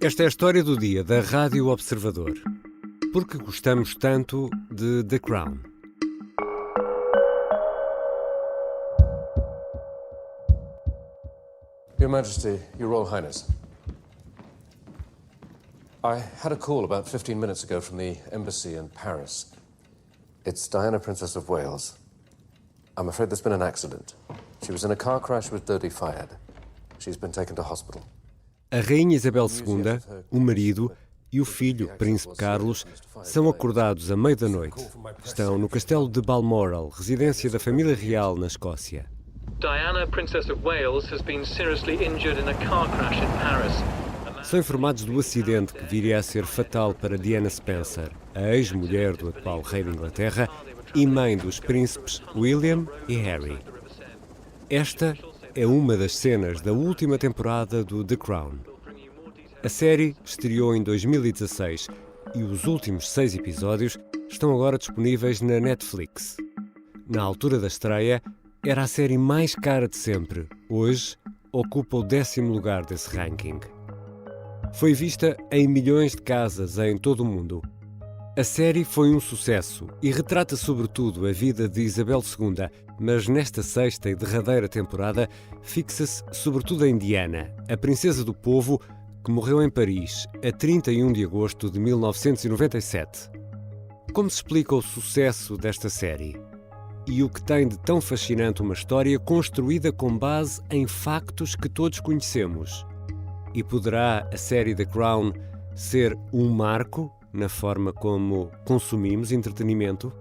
Esta é a história do dia da Rádio Observador. Porque gostamos tanto de The Crown. Your Majesty, Your Royal Highness. I had a call about 15 minutes ago from the embassy in Paris. It's Diana, Princess of Wales. I'm afraid there's been an accident. She was in a car crash with Dodi Fayed. She's been taken to hospital. A Rainha Isabel II, o marido e o filho, Príncipe Carlos, são acordados à meia da noite. Estão no castelo de Balmoral, residência da família real na Escócia. Diana, Princess of Wales, has been seriously injured in a car crash in Paris. São informados do acidente que viria a ser fatal para Diana Spencer, a ex-mulher do atual rei da Inglaterra e mãe dos príncipes William e Harry. Esta é uma das cenas da última temporada do The Crown. A série estreou em 2016 e os últimos 6 episódios estão agora disponíveis na Netflix. Na altura da estreia, era a série mais cara de sempre. Hoje, ocupa o 10º lugar desse ranking. Foi vista em milhões de casas em todo o mundo. A série foi um sucesso e retrata sobretudo a vida de Isabel II, mas nesta sexta e derradeira temporada fixa-se sobretudo em Diana, a princesa do povo que morreu em Paris a 31 de agosto de 1997. Como se explica o sucesso desta série? E o que tem de tão fascinante uma história construída com base em factos que todos conhecemos? E poderá a série The Crown ser um marco na forma como consumimos entretenimento?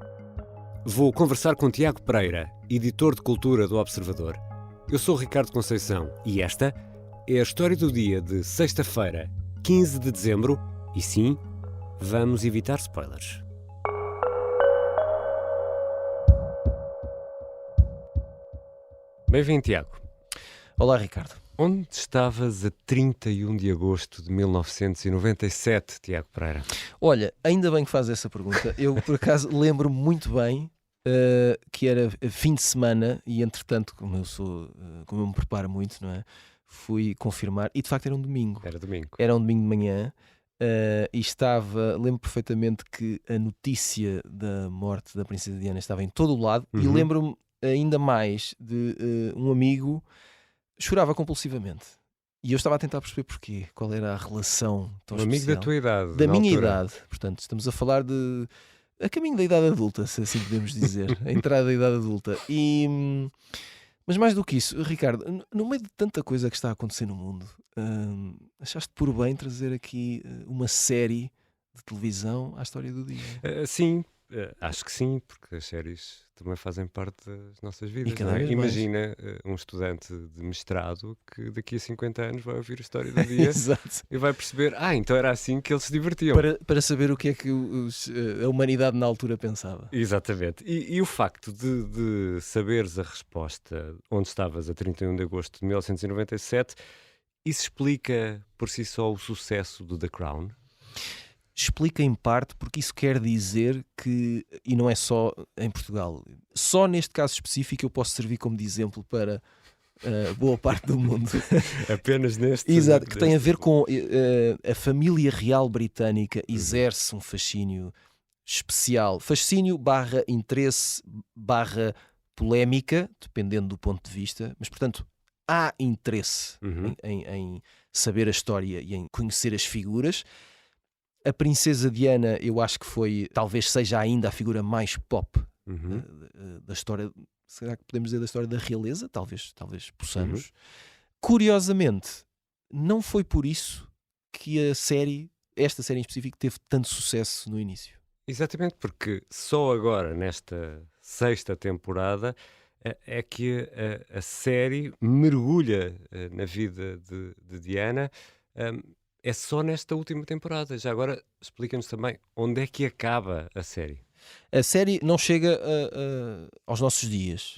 Vou conversar com Tiago Pereira, editor de cultura do Observador. Eu sou Ricardo Conceição e esta é a história do dia de sexta-feira, 15 de dezembro, e sim, vamos evitar spoilers. Bem-vindo, Tiago. Olá, Ricardo. Onde estavas a 31 de agosto de 1997, Tiago Pereira? Olha, ainda bem que fazes essa pergunta. Eu, por acaso, lembro-me muito bem que era fim de semana e, entretanto, como eu me preparo muito, não é? Fui confirmar e, de facto, era um domingo. Era domingo. Era um domingo de manhã e lembro perfeitamente que a notícia da morte da Princesa Diana estava em todo o lado e lembro-me ainda mais de um amigo chorava compulsivamente. E eu estava a tentar perceber porquê, qual era a relação tão especial. Amigo da tua idade. Da minha idade. Portanto, estamos a falar de a caminho da idade adulta, se assim podemos dizer. A entrada da idade adulta. Mas mais do que isso, Ricardo, no meio de tanta coisa que está a acontecer no mundo, achaste por bem trazer aqui uma série de televisão à história do dia? Sim, acho que sim, porque as séries também fazem parte das nossas vidas. E cada Não é? vez mais. Imagina um estudante de mestrado que daqui a 50 anos vai ouvir a história do dia Exato. e vai perceber, então era assim que eles se divertiam. Para saber o que é que a humanidade na altura pensava. Exatamente. E o facto de saberes a resposta onde estavas a 31 de agosto de 1997, isso explica por si só o sucesso do The Crown? Explica em parte porque isso quer dizer que, e não é só em Portugal, só neste caso específico eu posso servir como de exemplo para boa parte do mundo. Apenas neste. Exato, que tem a ver com a família real britânica exerce um fascínio especial. Fascínio / interesse / polémica, dependendo do ponto de vista, mas portanto há interesse em saber a história e em conhecer as figuras. A Princesa Diana, eu acho que talvez seja ainda a figura mais pop da história. Será que podemos dizer da história da realeza? Talvez possamos. Curiosamente, não foi por isso que esta série em específico, teve tanto sucesso no início. Exatamente, porque só agora, nesta sexta temporada, é que a série mergulha na vida de Diana. É só nesta última temporada. Já agora explica-nos também onde é que acaba a série. A série não chega aos nossos dias.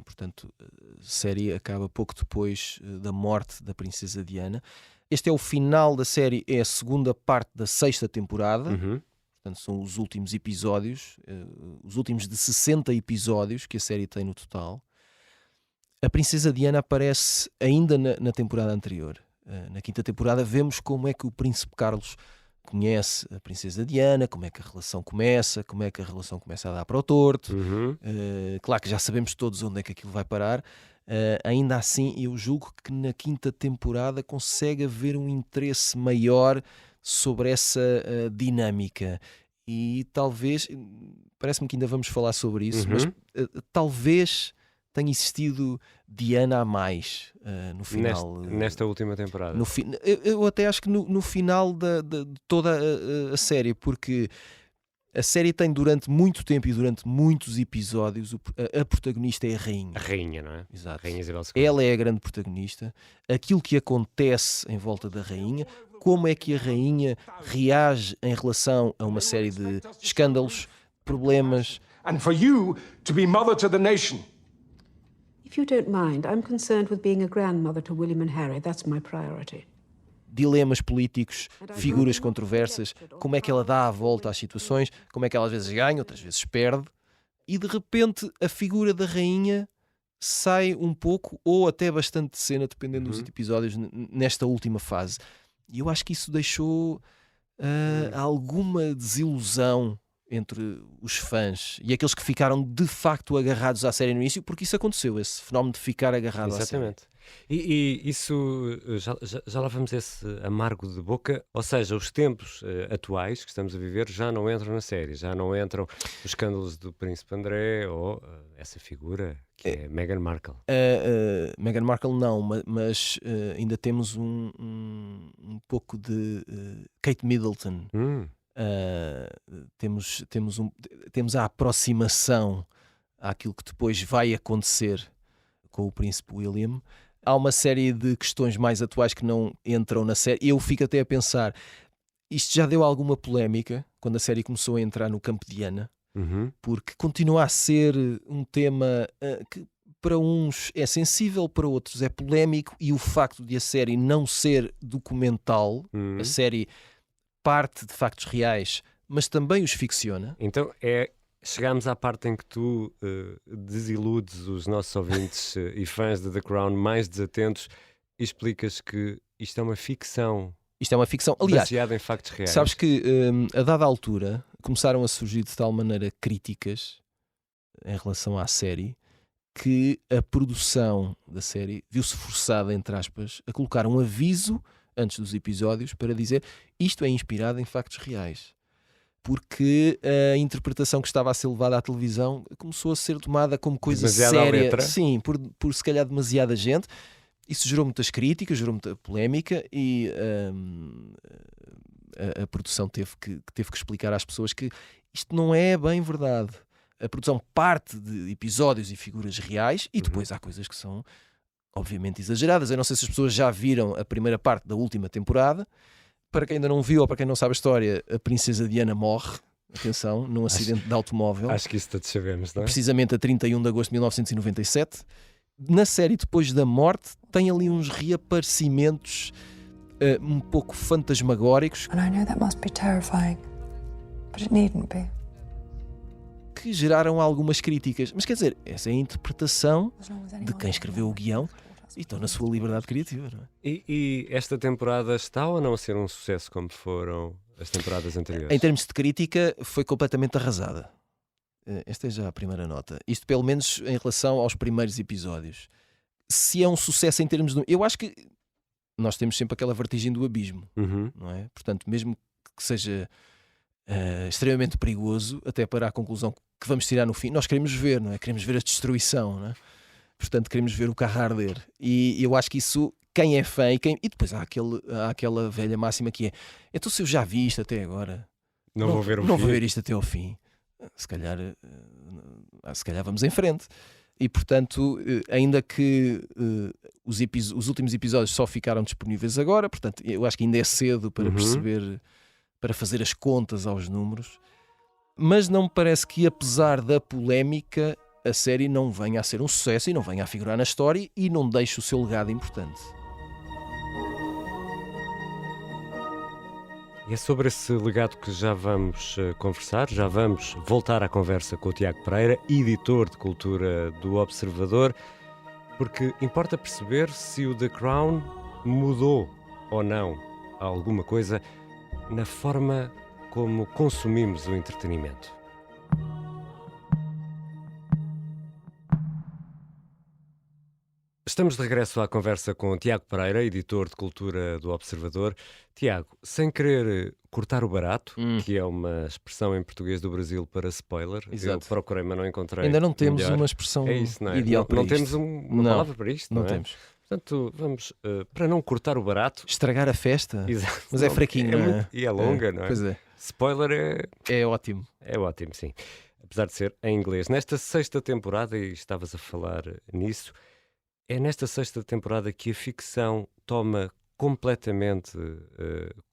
Portanto, a série acaba pouco depois da morte da Princesa Diana. Este é o final da série, é a segunda parte da sexta temporada. Portanto, são os últimos episódios, os últimos de 60 episódios que a série tem no total. A Princesa Diana aparece ainda na temporada anterior. Na quinta temporada vemos como é que o Príncipe Carlos conhece a Princesa Diana, como é que a relação começa, a dar para o torto. Claro que já sabemos todos onde é que aquilo vai parar. Ainda assim, eu julgo que na quinta temporada consegue haver um interesse maior sobre essa dinâmica. E talvez, parece-me que ainda vamos falar sobre isso, mas talvez tenha existido Diana a mais no final. Nesta última temporada. Eu até acho que no final de toda a série, porque a série tem durante muito tempo e durante muitos episódios a protagonista é a rainha. A rainha, não é? Exato. Rainha Isabel II. Ela é a grande protagonista. Aquilo que acontece em volta da rainha, como é que a rainha reage em relação a uma série de escândalos, problemas. And for you to be mother to the nation. If you don't mind, I'm concerned with being a grandmother to William and Harry. That's my priority. Dilemas políticos, figuras controversas, como é que ela dá a volta às situações, como é que ela às vezes ganha, outras vezes perde, e de repente a figura da rainha sai um pouco, ou até bastante de cena, dependendo dos episódios, nesta última fase. E eu acho que isso deixou alguma desilusão entre os fãs e aqueles que ficaram de facto agarrados à série no início, porque isso aconteceu, esse fenómeno de ficar agarrado à série. Exatamente. E isso, já lá vamos esse amargo de boca, ou seja, os tempos atuais que estamos a viver já não entram na série, já não entram os escândalos do Príncipe André ou essa figura que é Meghan Markle. Meghan Markle não, mas ainda temos um pouco de Kate Middleton. Temos a aproximação àquilo que depois vai acontecer com o Príncipe William. Há uma série de questões mais atuais que não entram na série. Eu fico até a pensar, isto já deu alguma polémica quando a série começou a entrar no campo de Diana, porque continua a ser um tema que para uns é sensível, para outros é polémico, e o facto de a série não ser documental, a série parte de factos reais, mas também os ficciona. Então chegámos à parte em que tu desiludes os nossos ouvintes e fãs de The Crown mais desatentos e explicas que isto é uma ficção. Isto é uma ficção, aliás, baseada em factos reais. Sabes que a dada altura começaram a surgir de tal maneira críticas em relação à série que a produção da série viu-se forçada, entre aspas, a colocar um aviso antes dos episódios para dizer isto é inspirado em factos reais. Porque a interpretação que estava a ser levada à televisão começou a ser tomada como coisa séria. Sim, por se calhar demasiada gente. Isso gerou muitas críticas, gerou muita polémica e a produção teve que explicar às pessoas que isto não é bem verdade. A produção parte de episódios e figuras reais e depois há coisas que são obviamente exageradas. Eu não sei se as pessoas já viram a primeira parte da última temporada. Para quem ainda não viu ou para quem não sabe a história, a Princesa Diana morre, atenção, num acidente de automóvel. Acho que isso todos sabemos, não é? Precisamente a 31 de agosto de 1997. Na série, depois da morte, tem ali uns reaparecimentos um pouco fantasmagóricos. And I know that must be terrifying, but it needn't be. Que geraram algumas críticas. Mas quer dizer, essa é a interpretação de quem escreveu o guião e estão na sua liberdade criativa, não é? E esta temporada está ou não a ser um sucesso como foram as temporadas anteriores? Em termos de crítica, foi completamente arrasada. Esta é já a primeira nota. Isto pelo menos em relação aos primeiros episódios. Se é um sucesso em termos de... Eu acho que nós temos sempre aquela vertigem do abismo, não é? Portanto, mesmo que seja extremamente perigoso, até para a conclusão que vamos tirar no fim, nós queremos ver, não é? Queremos ver a destruição, não é? Portanto, queremos ver o carro arder. E eu acho que isso, quem é fã e depois há aquela velha máxima que é: então se eu já vi isto até agora, não vou ver vou ver isto até ao fim. Se calhar vamos em frente. E portanto, ainda que os últimos episódios só ficaram disponíveis agora, portanto, eu acho que ainda é cedo para perceber, para fazer as contas aos números, mas não me parece que, apesar da polémica, a série não venha a ser um sucesso e não venha a figurar na história e não deixe o seu legado importante. E é sobre esse legado que já vamos conversar, já vamos voltar à conversa com o Tiago Pereira, editor de cultura do Observador, porque importa perceber se o The Crown mudou ou não alguma coisa na forma como consumimos o entretenimento. Estamos de regresso à conversa com Tiago Pereira, editor de cultura do Observador. Tiago, sem querer cortar o barato, que é uma expressão em português do Brasil para spoiler, Exato. eu procurei, mas não encontrei. Ainda não temos melhor. uma expressão É isso, não é? ideal para Não isto. temos uma Não, palavra para isto, não não é? temos. Portanto, vamos, para não cortar o barato... Estragar a festa? Exato, Mas é não, fraquinho, não é? muito- e é longa, não é? Pois é. Spoiler É ótimo. é ótimo, sim. Apesar de ser em inglês. Nesta sexta temporada, e estavas a falar nisso, é nesta sexta temporada que a ficção toma completamente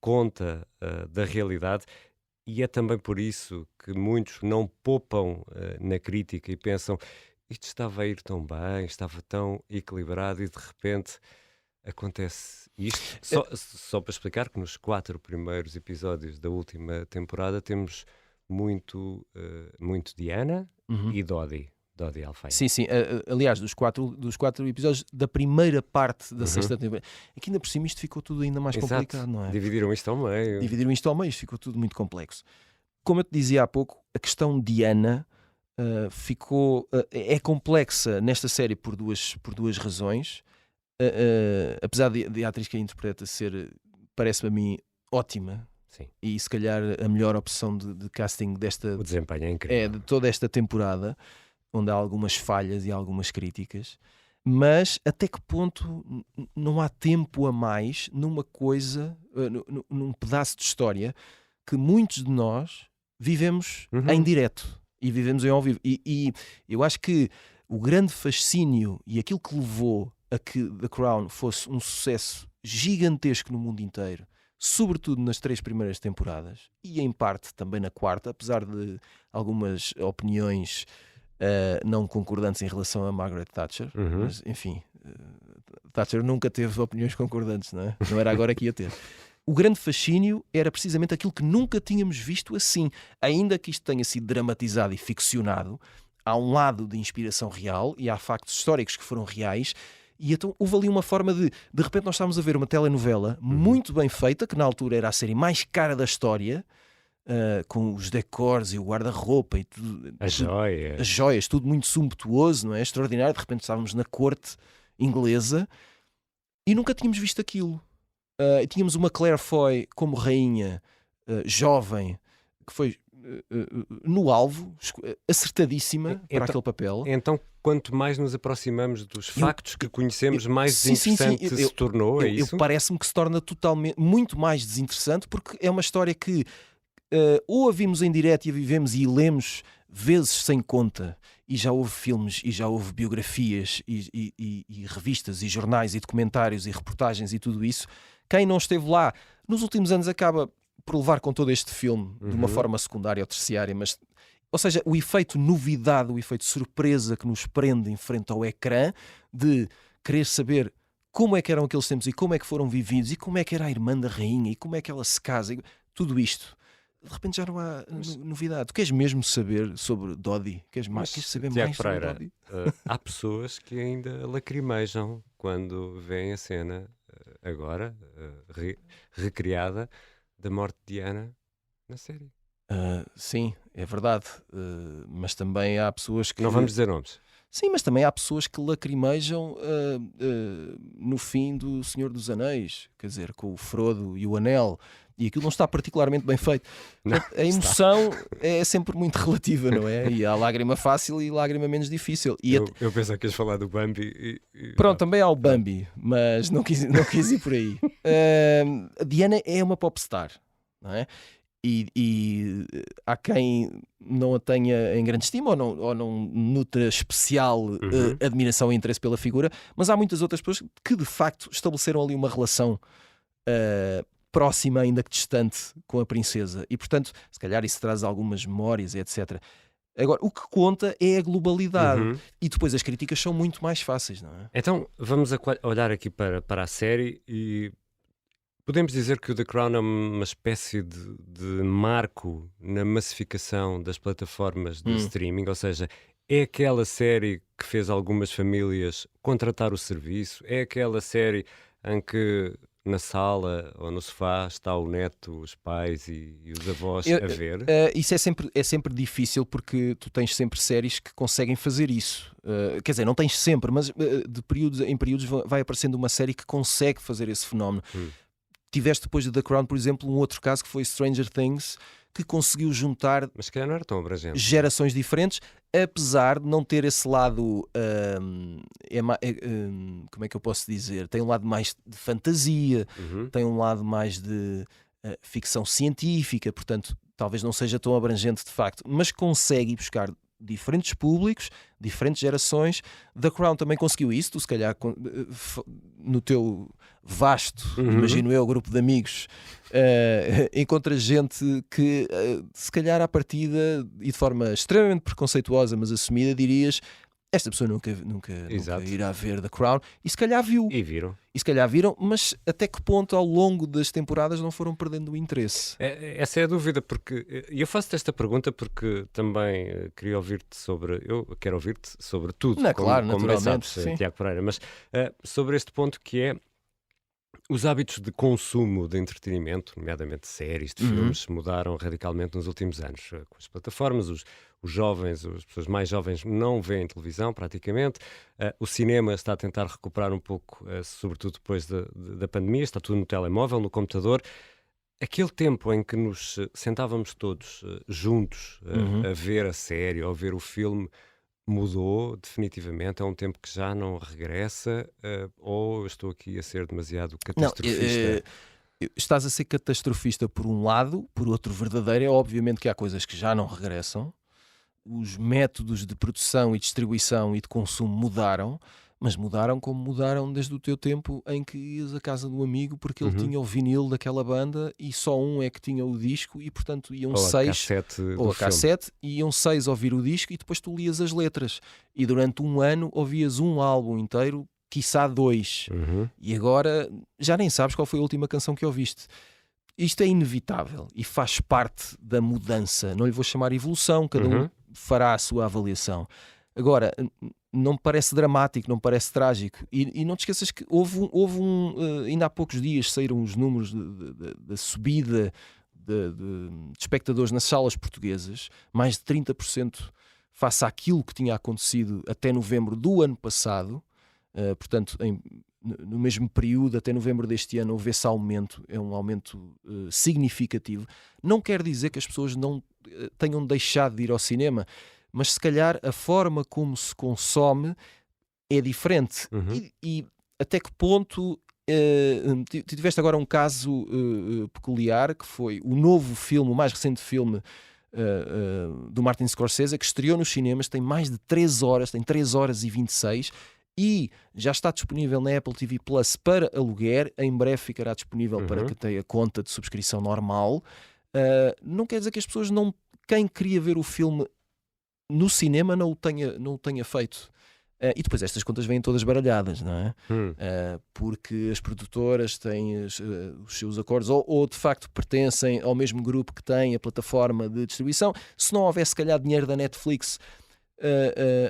conta da realidade, e é também por isso que muitos não poupam na crítica e pensam: isto estava a ir tão bem, estava tão equilibrado, e de repente acontece isto. Só para explicar que nos 4 primeiros episódios da última temporada temos muito Diana e Dodi Alfeia. Sim, sim. Aliás, dos quatro episódios da primeira parte da sexta temporada. Aqui ainda por cima isto ficou tudo ainda mais Exato. complicado, não é? Dividiram isto ao meio. Dividiram isto ao meio, isto ficou tudo muito complexo. Como eu te dizia há pouco, a questão Diana é complexa nesta série por duas razões. Apesar de a atriz que a interpreta ser, parece-me a mim, ótima, Sim. e se calhar a melhor opção de casting O desempenho é incrível. de toda esta temporada, onde há algumas falhas e algumas críticas, mas até que ponto não há tempo a mais numa coisa, num pedaço de história que muitos de nós vivemos em direto e vivemos em ao vivo. E eu acho que o grande fascínio e aquilo que levou a que The Crown fosse um sucesso gigantesco no mundo inteiro, sobretudo nas 3 primeiras temporadas e em parte também na 4ª, apesar de algumas opiniões não concordantes em relação a Margaret Thatcher, mas enfim, Thatcher nunca teve opiniões concordantes, não é? Não era agora que ia ter. O grande fascínio era precisamente aquilo que nunca tínhamos visto assim. Ainda que isto tenha sido dramatizado e ficcionado, há um lado de inspiração real e há factos históricos que foram reais. E então houve ali uma forma de repente nós estávamos a ver uma telenovela muito bem feita, que na altura era a série mais cara da história, com os decors e o guarda-roupa e tudo, As joias. as joias, tudo muito sumptuoso, não é? Extraordinário. De repente estávamos na corte inglesa e nunca tínhamos visto aquilo. E tínhamos uma Claire Foy como rainha, jovem, que foi no alvo, acertadíssima para aquele papel. Então, quanto mais nos aproximamos dos factos que conhecemos, mais Sim, desinteressante se tornou, é isso? Parece-me que se torna totalmente, muito mais desinteressante, porque é uma história que ou a vimos em direto e a vivemos e lemos vezes sem conta, e já houve filmes e já houve biografias e revistas e jornais e documentários e reportagens e tudo isso. Quem não esteve lá nos últimos anos acaba por levar com todo este filme de uma forma secundária ou terciária, mas, ou seja, o efeito novidade, o efeito surpresa que nos prende em frente ao ecrã, de querer saber como é que eram aqueles tempos e como é que foram vividos e como é que era a irmã da rainha e como é que ela se casa, tudo isto. De repente já não há novidade. Tu queres mesmo saber sobre Dodi? Queres saber Tiago mais sobre Pereira, Dodi? há pessoas que ainda lacrimejam quando veem a cena agora, recriada, da morte de Diana na série. Sim, é verdade. Mas também há pessoas que... Não vamos dizer nomes. Sim, mas também há pessoas que lacrimejam no fim do Senhor dos Anéis, quer dizer, com o Frodo e o Anel, e aquilo não está particularmente bem feito. Não, A emoção é sempre muito relativa, não é? E há lágrima fácil e lágrima menos difícil. E Eu pensava que ias falar do Bambi. Pronto, também há o Bambi, mas não quis ir por aí. A Diana é uma popstar, não é? E há quem não a tenha em grande estima ou não nutra especial admiração e interesse pela figura, mas há muitas outras pessoas que de facto estabeleceram ali uma relação próxima, ainda que distante, com a princesa, e portanto se calhar isso traz algumas memórias, etc. Agora, o que conta é a globalidade, e depois as críticas são muito mais fáceis, não é? Então vamos olhar aqui para a série e podemos dizer que o The Crown é uma espécie de marco na massificação das plataformas de streaming, ou seja, é aquela série que fez algumas famílias contratar o serviço, é aquela série em que na sala ou no sofá está o neto, os pais e os avós a ver? Isso é sempre difícil, porque tu tens sempre séries que conseguem fazer isso. Quer dizer, não tens sempre, mas de períodos em períodos vai aparecendo uma série que consegue fazer esse fenómeno. Tiveste depois de The Crown, por exemplo, um outro caso que foi Stranger Things, que conseguiu juntar Mas se calhar não era tão abrangente. gerações diferentes, apesar de não ter esse lado, como é que eu posso dizer? Tem um lado mais de fantasia, tem um lado mais de ficção científica, portanto, talvez não seja tão abrangente de facto, mas consegue ir buscar diferentes públicos, diferentes gerações. The Crown também conseguiu isso. Tu, se calhar, no teu vasto, imagino eu, grupo de amigos, encontras gente que, se calhar, à partida e de forma extremamente preconceituosa, mas assumida, dirias: esta pessoa nunca irá ver The Crown, e se calhar viu. E se calhar viram, mas até que ponto ao longo das temporadas não foram perdendo o interesse? Essa é a dúvida, porque eu faço-te esta pergunta porque também queria ouvir-te sobre. Eu quero ouvir-te sobre tudo, Claro, como bem naturalmente, sabes, sim. Tiago Pereira, mas sobre este ponto que é os hábitos de consumo de entretenimento, nomeadamente séries, de filmes, mudaram radicalmente nos últimos anos. Com as plataformas, os jovens, as pessoas mais jovens não veem televisão praticamente. O cinema está a tentar recuperar um pouco, sobretudo depois da pandemia, está tudo no telemóvel, no computador. Aquele tempo em que nos sentávamos todos juntos a ver a série ou a ver o filme mudou definitivamente. É um tempo que já não regressa, ou eu estou aqui a ser demasiado catastrofista? Estás a ser catastrofista por um lado, por outro verdadeiro. É obviamente que há coisas que já não regressam. Os métodos de produção e distribuição e de consumo mudaram, mas mudaram como mudaram desde o teu tempo em que ias à casa do amigo porque ele tinha o vinil daquela banda e só um é que tinha o disco, e portanto iam Ou a seis, cassete do ou a filme. cassete, e iam 6 a ouvir o disco, e depois tu lias as letras, e durante um ano ouvias um álbum inteiro, quiçá 2, e agora já nem sabes qual foi a última canção que ouviste. Isto é inevitável e faz parte da mudança. Não lhe vou chamar evolução, cada um fará a sua avaliação. Agora, não me parece dramático, não me parece trágico. E não te esqueças que ainda há poucos dias saíram os números da subida de espectadores nas salas portuguesas, mais de 30% face àquilo que tinha acontecido até novembro do ano passado. Portanto, no mesmo período, até novembro deste ano, houve esse aumento. É um aumento significativo. Não quer dizer que as pessoas não tenham deixado de ir ao cinema, mas se calhar a forma como se consome é diferente. E até que ponto... tiveste agora um caso peculiar, que foi o novo filme, o mais recente filme do Martin Scorsese, que estreou nos cinemas, tem mais de 3 horas, tem 3 horas e 26, e já está disponível na Apple TV Plus para aluguer. Em breve ficará disponível para quem tenha conta de subscrição normal. Não quer dizer que as pessoas não... Quem queria ver o filme no cinema não o tenha feito. E depois estas contas vêm todas baralhadas, não é? Porque as produtoras têm os seus acordos, ou de facto pertencem ao mesmo grupo que tem a plataforma de distribuição. Se não houvesse, se calhar, dinheiro da Netflix,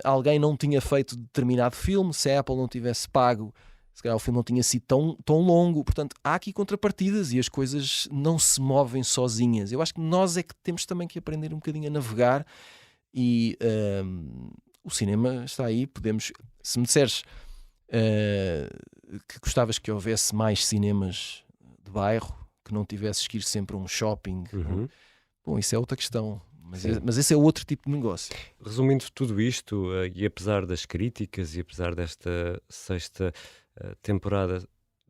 alguém não tinha feito determinado filme. Se a Apple não tivesse pago, se calhar o filme não tinha sido tão longo. Portanto, há aqui contrapartidas e as coisas não se movem sozinhas. Eu acho que nós é que temos também que aprender um bocadinho a navegar. E o cinema está aí. Podemos, se me disseres que gostavas que houvesse mais cinemas de bairro, que não tivesses que ir sempre a um shopping, bom, isso é outra questão. Mas esse é outro tipo de negócio. Resumindo tudo isto, e apesar das críticas e apesar desta 6ª temporada,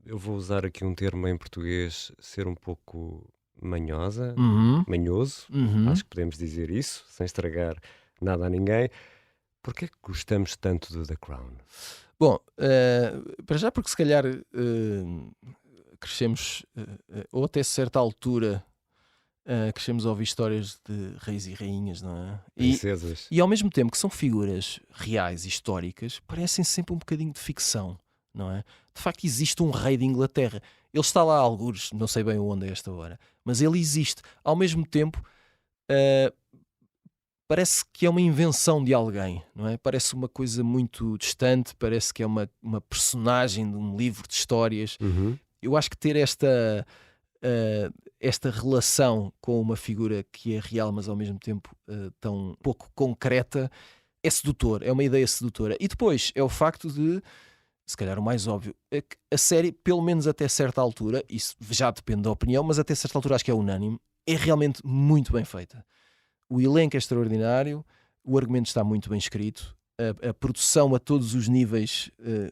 eu vou usar aqui um termo em português, ser um pouco manhoso, acho que podemos dizer isso, sem estragar nada a ninguém. Porquê que gostamos tanto do The Crown? Bom, para já porque se calhar crescemos, ou até certa altura, crescemos a ouvir histórias de reis e rainhas, não é? Princesas. E ao mesmo tempo que são figuras reais, históricas, parecem sempre um bocadinho de ficção, não é? De facto existe um rei de Inglaterra. Ele está lá a algures, não sei bem onde a esta hora, mas ele existe. Ao mesmo tempo, parece que é uma invenção de alguém, não é? Parece uma coisa muito distante, parece que é uma personagem de um livro de histórias. Eu acho que ter esta relação com uma figura que é real, mas ao mesmo tempo tão pouco concreta, é sedutor, é uma ideia sedutora. E depois é o facto de, se calhar o mais óbvio, é que a série, pelo menos até certa altura, isso já depende da opinião, mas até certa altura acho que é unânime, é realmente muito bem feita. O elenco é extraordinário, o argumento está muito bem escrito, a produção a todos os níveis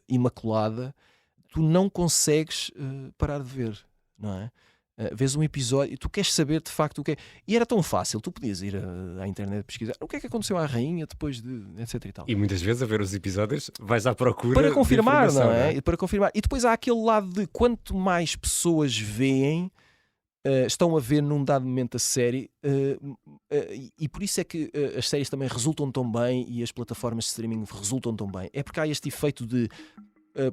imaculada. Tu não consegues parar de ver, não é? Vês um episódio e tu queres saber de facto o que é. E era tão fácil, tu podias ir à internet pesquisar o que é que aconteceu à rainha depois de etc e tal. E muitas vezes a ver os episódios vais à procura Para confirmar, de não informação, é? Para confirmar. E depois há aquele lado de quanto mais pessoas veem, estão a ver num dado momento a série, e por isso é que as séries também resultam tão bem e as plataformas de streaming resultam tão bem. É porque há este efeito de,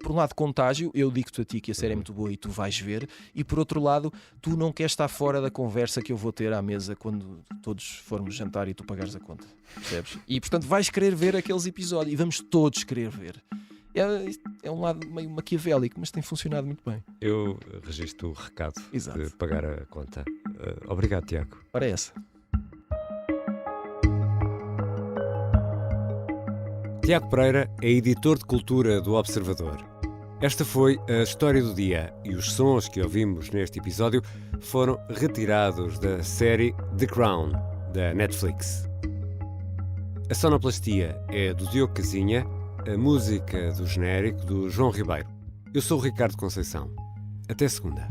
por um lado, contágio. Eu digo-te a ti que a série é muito boa e tu vais ver, e por outro lado, tu não queres estar fora da conversa que eu vou ter à mesa quando todos formos jantar e tu pagares a conta, percebes? E portanto vais querer ver aqueles episódios e vamos todos querer ver. É um lado meio maquiavélico, mas tem funcionado muito bem. Eu registro o recado Exato. de pagar a conta. Obrigado, Tiago. Para essa. Tiago Pereira é editor de cultura do Observador. Esta foi a história do dia e os sons que ouvimos neste episódio foram retirados da série The Crown, da Netflix. A sonoplastia é do Diogo Casinha, a música do genérico do João Ribeiro. Eu sou o Ricardo Conceição. Até segunda.